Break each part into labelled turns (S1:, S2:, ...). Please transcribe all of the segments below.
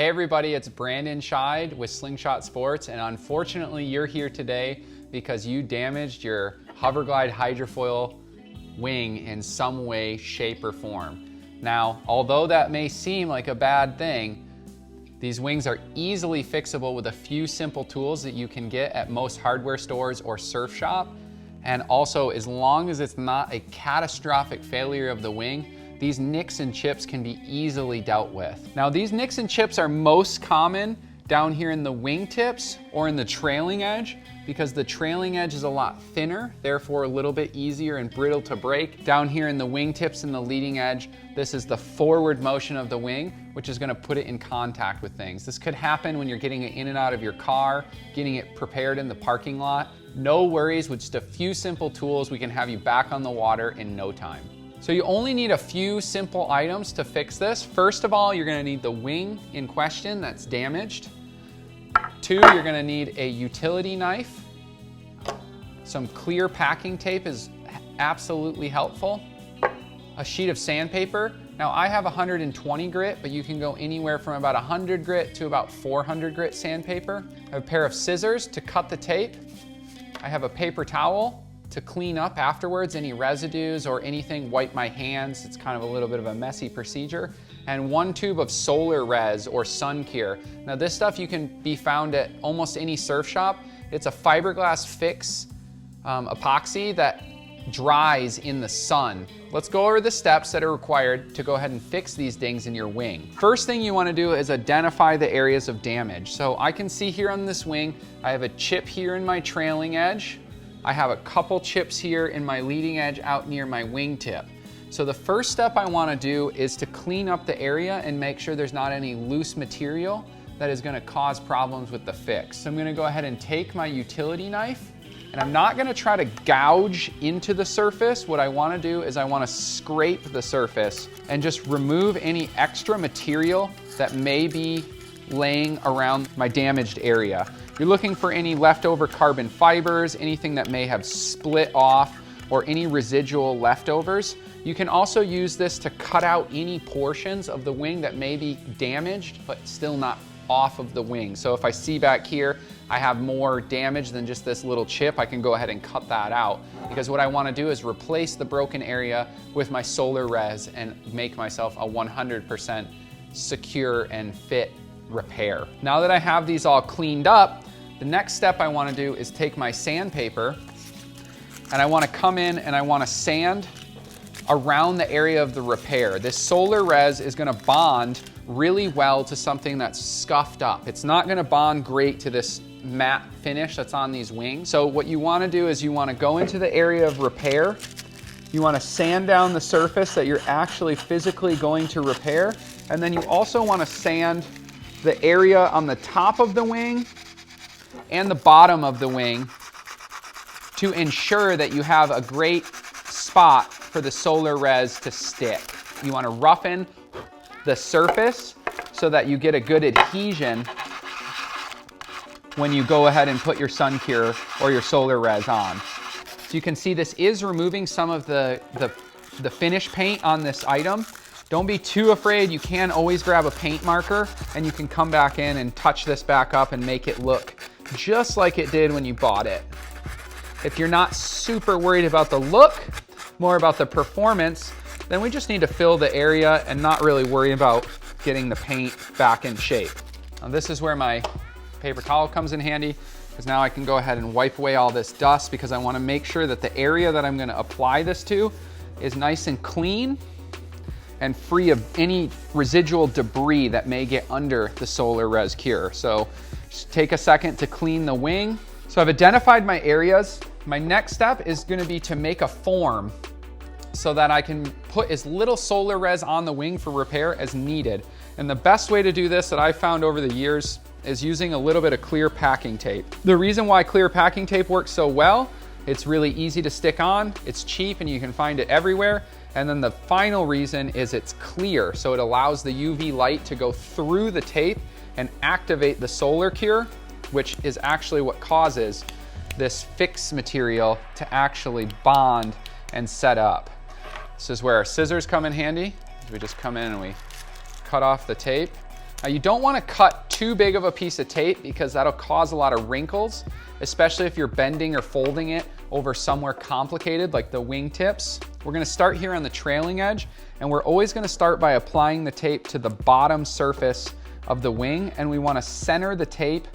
S1: Hey everybody, it's Brandon Scheid with Slingshot Sports, and unfortunately you're here today because you damaged your Hoverglide Hydrofoil wing in some way, shape, or form. Now, although that may seem like a bad thing, these wings are easily fixable with a few simple tools that you can get at most hardware stores or surf shop. And also, as long as it's not a catastrophic failure of the wing, these nicks and chips can be easily dealt with. Now, these nicks and chips are most common down here in the wing tips or in the trailing edge, because the trailing edge is a lot thinner, therefore a little bit easier and brittle to break. Down here in the wing tips and the leading edge, this is the forward motion of the wing, which is gonna put it in contact with things. This could happen when you're getting it in and out of your car, getting it prepared in the parking lot. No worries, with just a few simple tools, we can have you back on the water in no time. So you only need a few simple items to fix this. First of all, you're gonna need the wing in question that's damaged. 2, you're gonna need a utility knife. Some clear packing tape is absolutely helpful. A sheet of sandpaper. Now I have 120 grit, but you can go anywhere from about 100 grit to about 400 grit sandpaper. I have a pair of scissors to cut the tape. I have a paper towel to clean up afterwards any residues or anything, wipe my hands. It's kind of a little bit of a messy procedure. And 1 tube of solar res or sun cure. Now this stuff you can be found at almost any surf shop. It's a fiberglass fix epoxy that dries in the sun. Let's go over the steps that are required to go ahead and fix these dings in your wing. First thing you want to do is identify the areas of damage. So I can see here on this wing, I have a chip here in my trailing edge. I have a couple chips here in my leading edge out near my wingtip. So the first step I want to do is to clean up the area and make sure there's not any loose material that is going to cause problems with the fix. So I'm going to go ahead and take my utility knife, and I'm not going to try to gouge into the surface. What I want to do is I want to scrape the surface and just remove any extra material that may be laying around my damaged area. You're looking for any leftover carbon fibers, anything that may have split off, or any residual leftovers. You can also use this to cut out any portions of the wing that may be damaged, but still not off of the wing. So if I see back here, I have more damage than just this little chip, I can go ahead and cut that out, because what I want to do is replace the broken area with my solar res and make myself a 100% secure and fit repair. Now that I have these all cleaned up, the next step I want to do is take my sandpaper, and I want to come in and I want to sand around the area of the repair. This solar res is going to bond really well to something that's scuffed up. It's not going to bond great to this matte finish that's on these wings. So what you want to do is you want to go into the area of repair. You want to sand down the surface that you're actually physically going to repair. And then you also want to sand the area on the top of the wing and the bottom of the wing to ensure that you have a great spot for the solar res to stick. You want to roughen the surface so that you get a good adhesion when you go ahead and put your sun cure or your solar res on. So you can see this is removing some of the finish paint on this item. Don't be too afraid. You can always grab a paint marker and you can come back in and touch this back up and make it look just like it did when you bought it. If you're not super worried about the look, more about the performance, then we just need to fill the area and not really worry about getting the paint back in shape. Now this is where my paper towel comes in handy, because now I can go ahead and wipe away all this dust, because I want to make sure that the area that I'm going to apply this to is nice and clean and free of any residual debris that may get under the solar res cure. So just take a second to clean the wing. So I've identified my areas. My next step is going to be to make a form so that I can put as little solar res on the wing for repair as needed. And the best way to do this that I've found over the years is using a little bit of clear packing tape. The reason why clear packing tape works so well, it's really easy to stick on, it's cheap, and you can find it everywhere. And then the final reason is it's clear, so it allows the UV light to go through the tape and activate the solar cure, which is actually what causes this fix material to actually bond and set up. This is where our scissors come in handy. We just come in and we cut off the tape. Now you don't want to cut too big of a piece of tape because that'll cause a lot of wrinkles, especially if you're bending or folding it over somewhere complicated like the wing tips. We're going to start here on the trailing edge, and we're always going to start by applying the tape to the bottom surface of the wing, and we want to center the tape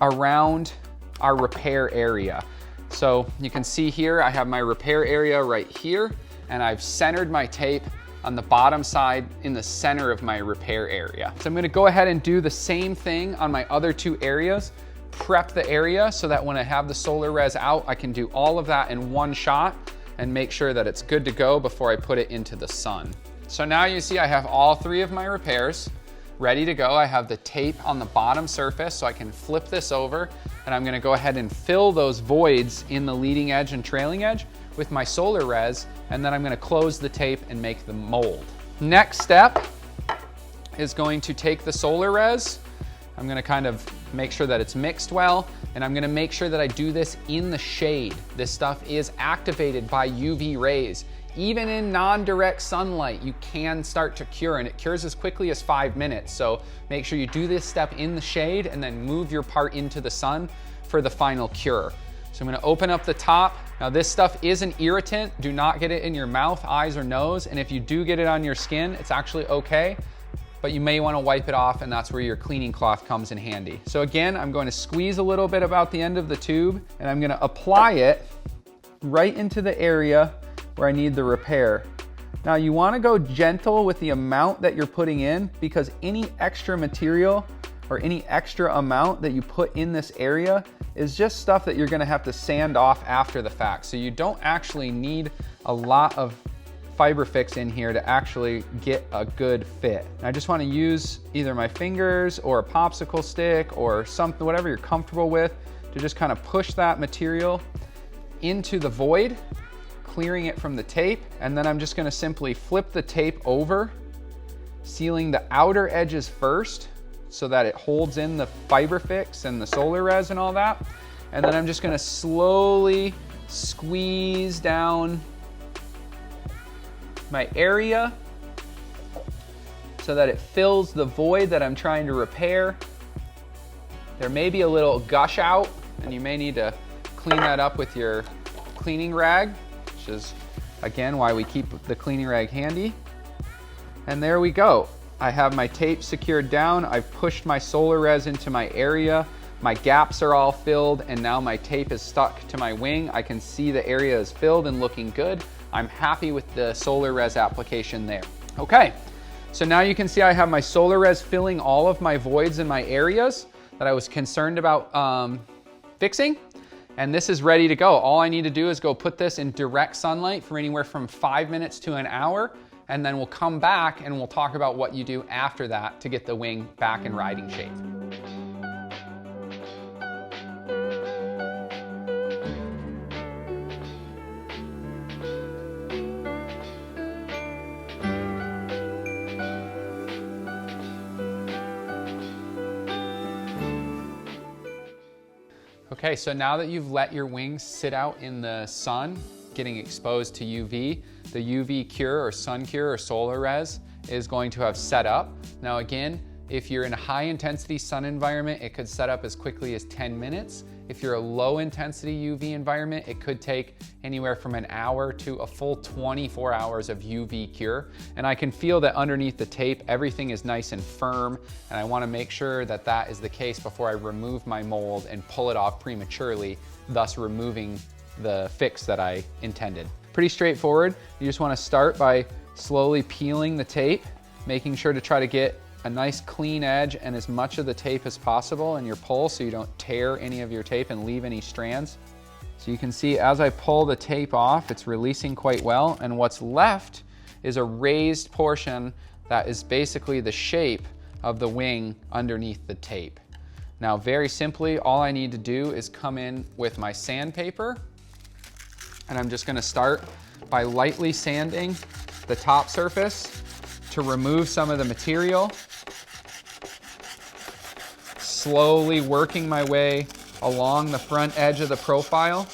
S1: around our repair area. So you can see here I have my repair area right here, and I've centered my tape on the bottom side in the center of my repair area. So I'm going to go ahead and do the same thing on my other two areas, prep the area so that when I have the solar res out, I can do all of that in one shot and make sure that it's good to go before I put it into the sun. So now you see I have all three of my repairs ready to go. I have the tape on the bottom surface, so I can flip this over, and I'm gonna go ahead and fill those voids in the leading edge and trailing edge with my solar res, and then I'm gonna close the tape and make the mold. Next step is going to take the solar res. I'm gonna kind of make sure that it's mixed well, and I'm gonna make sure that I do this in the shade. This stuff is activated by UV rays. Even in non-direct sunlight, you can start to cure, and it cures as quickly as 5 minutes. So make sure you do this step in the shade and then move your part into the sun for the final cure. So I'm gonna open up the top. Now this stuff is an irritant. Do not get it in your mouth, eyes, or nose. And if you do get it on your skin, it's actually okay, but you may wanna wipe it off, and that's where your cleaning cloth comes in handy. So again, I'm going to squeeze a little bit about the end of the tube, and I'm gonna apply it right into the area where I need the repair. Now you wanna go gentle with the amount that you're putting in, because any extra material or any extra amount that you put in this area is just stuff that you're gonna have to sand off after the fact. So you don't actually need a lot of fiber fix in here to actually get a good fit. And I just wanna use either my fingers or a popsicle stick or something, whatever you're comfortable with, to just kind of push that material into the void, clearing it from the tape. And then I'm just gonna simply flip the tape over, sealing the outer edges first so that it holds in the fiber fix and the solar res and all that. And then I'm just gonna slowly squeeze down my area so that it fills the void that I'm trying to repair. There may be a little gush out, and you may need to clean that up with your cleaning rag, which is again why we keep the cleaning rag handy. And there we go. I have my tape secured down. I've pushed my solar res into my area. My gaps are all filled, and now my tape is stuck to my wing. I can see the area is filled and looking good. I'm happy with the solar res application there. Okay, so now you can see I have my solar res filling all of my voids in my areas that I was concerned about fixing. And this is ready to go. All I need to do is go put this in direct sunlight for anywhere from 5 minutes to an hour, and then we'll come back and we'll talk about what you do after that to get the wing back in riding shape. Okay, so now that you've let your wings sit out in the sun, getting exposed to UV, the UV cure or sun cure or solar res is going to have set up. Now again, if you're in a high intensity sun environment, it could set up as quickly as 10 minutes. If you're a low intensity UV environment, it could take anywhere from an hour to a full 24 hours of UV cure. And I can feel that underneath the tape, everything is nice and firm. And I wanna make sure that that is the case before I remove my mold and pull it off prematurely, thus removing the fix that I intended. Pretty straightforward. You just wanna start by slowly peeling the tape, making sure to try to get a nice clean edge and as much of the tape as possible in your pull so you don't tear any of your tape and leave any strands. So you can see as I pull the tape off, it's releasing quite well, and what's left is a raised portion that is basically the shape of the wing underneath the tape. Now very simply, all I need to do is come in with my sandpaper, and I'm just gonna start by lightly sanding the top surface to remove some of the material, slowly working my way along the front edge of the profile.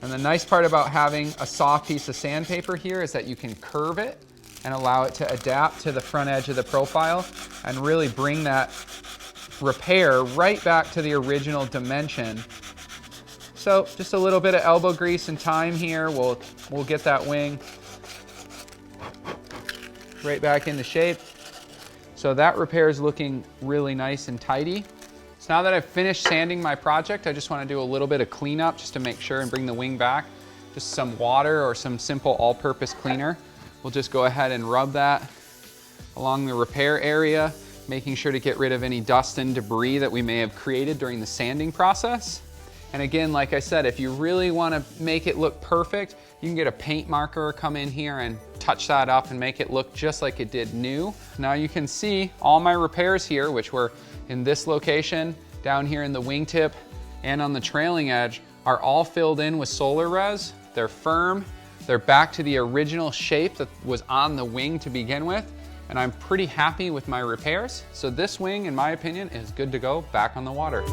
S1: And the nice part about having a soft piece of sandpaper here is that you can curve it and allow it to adapt to the front edge of the profile and really bring that repair right back to the original dimension. So just a little bit of elbow grease and time here. We'll get that wing right back into shape. So that repair is looking really nice and tidy. So now that I've finished sanding my project, I just want to do a little bit of cleanup just to make sure and bring the wing back. Just some water or some simple all-purpose cleaner. We'll just go ahead and rub that along the repair area, making sure to get rid of any dust and debris that we may have created during the sanding process. And again, like I said, if you really want to make it look perfect, you can get a paint marker, come in here and touch that up and make it look just like it did new. Now you can see all my repairs here, which were in this location, down here in the wingtip, and on the trailing edge, are all filled in with solar res. They're firm, they're back to the original shape that was on the wing to begin with, and I'm pretty happy with my repairs. So this wing, in my opinion, is good to go back on the water.